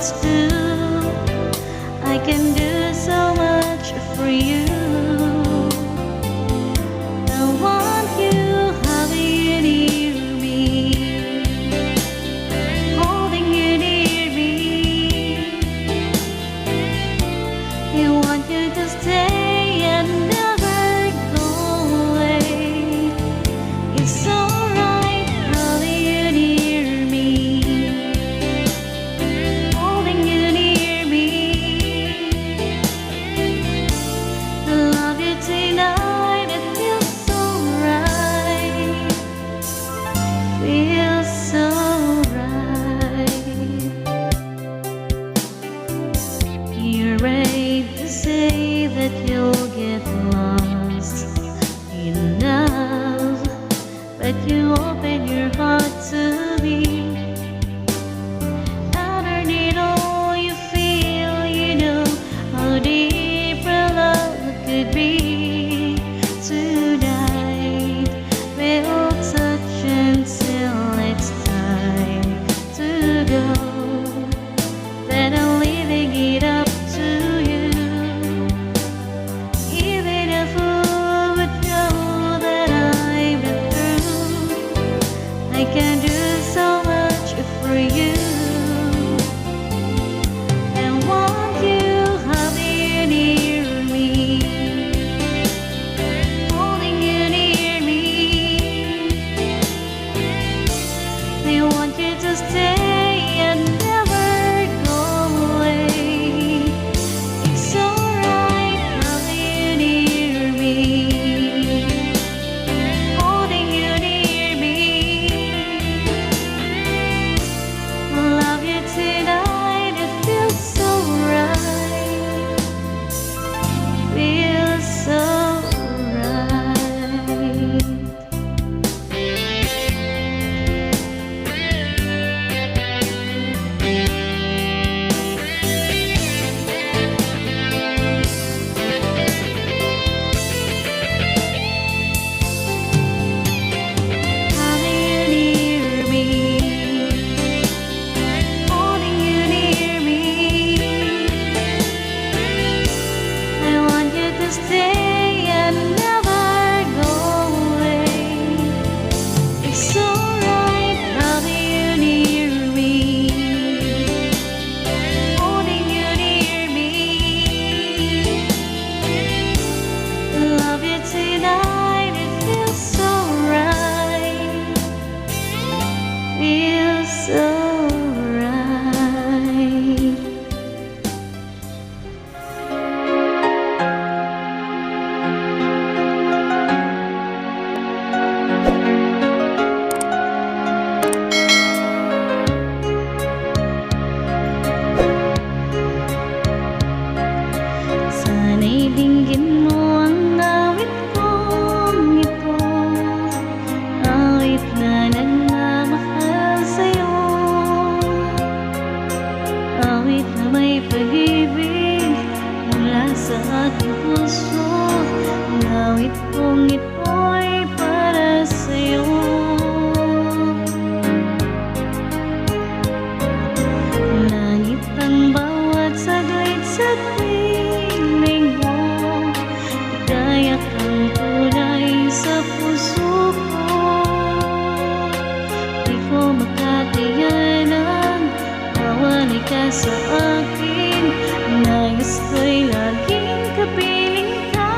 always do. I can do so much for you. I want you having you near me, holding you near me. I want you to stay and never go away. It's alright having you near me, holding you near me. I love you tonight, it feels so right, feels so right. You're ready to say that you'll get lost in love, but you open your heart to me. Underneath all you feel, you know how deep our love could be. Tonight we'll touch until it's time to go. Then I'm leaving it up to you. Even a fool would know that I've been through. I can do so much for you. I want you having you near me, holding you near me. I want you to stay and never go away. It's alright having you near me, holding you near me. I love you tonight, it feels so right, feels so right. Having you near me, holding you near me. I want you to stay and never go away. It's alright having you near me, holding you near me. I love you tonight, it feels so right, feels so right. Sana'y dinggin mo ang awit kong ito, awit na nagmamahal sa'yo, awit na may pag-ibig mula sa aking puso, ang awit kong ito'y para sa'yo. Langit ang bawat saglit sa piling mo, ligaya kang tunay sa puso ko. Di ko makakayanan, mawalay ka sa akin. Nais ko'y laging kapiling ka.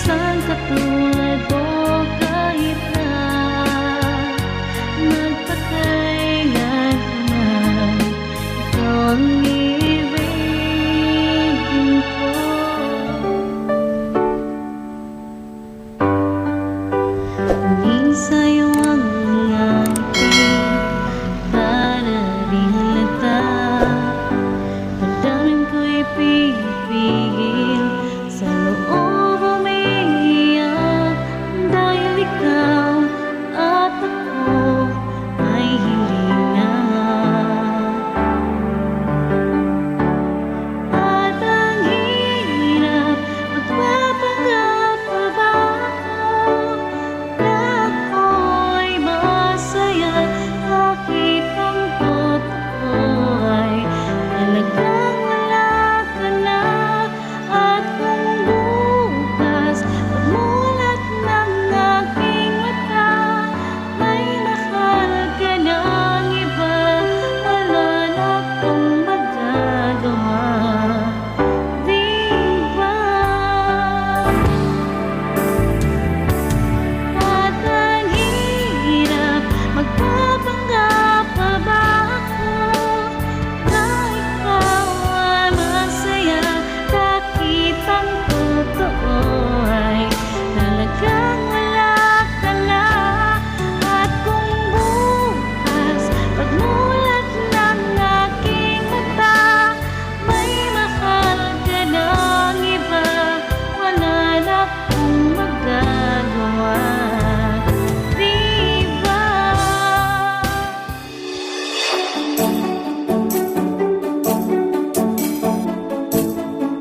isang katulad